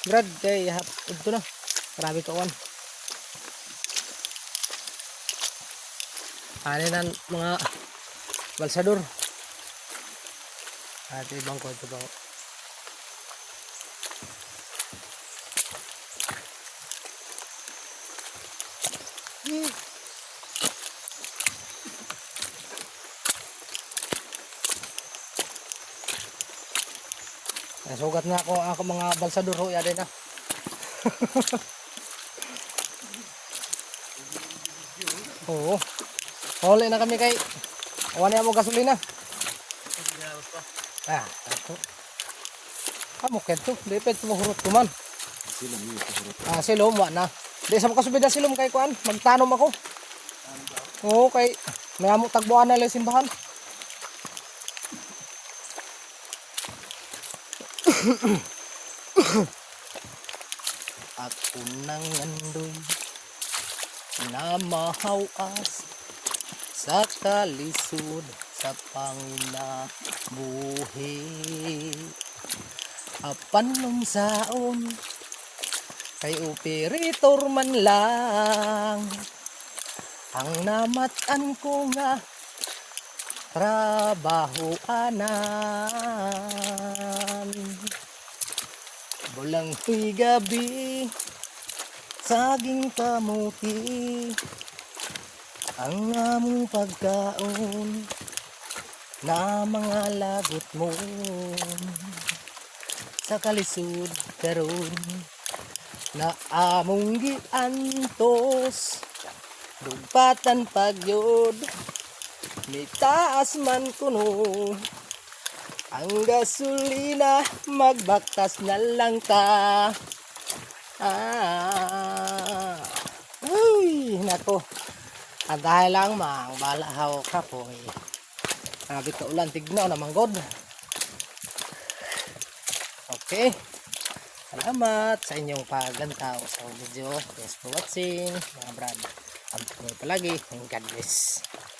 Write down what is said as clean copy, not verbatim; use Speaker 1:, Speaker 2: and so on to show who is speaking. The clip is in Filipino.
Speaker 1: Brad kay ito na. Grabe kawan. Ano na mga balsador. Ito ibang ko ito ba? Sugat na ako mga balsador ho yan na. Oo. Huli na kami kay wala mo gasolina. Ah, ito. Amo kento, dipet mo hurot kuman.
Speaker 2: Silom yun ito hurot.
Speaker 1: Ah, silom wa na. Di sa makasubid na silom kay kuan, magtanom ako. Oo, kay may amo tagbuan na lang simbahan. Ako nang andoy na mahawas sa kalisod sa panginabuhi. Apan nung saon kay operator man lang ang namatan ko nga trabaho anan. Bulang tuy gabi saging kamuti ang among pagkaon na mga lagot mo sa kalisod karon na among giantos dugpatan pagyod may taas man kuno ang gasolina magbaktas na lang ta. Uy, nako. Agay lang mang balahaw ka po. Grabe ka ulan tignaw na manggod. Okay. Salamat sa inyong paggantaw sa video. Thanks for watching, mga brad. Ang palagi. God bless.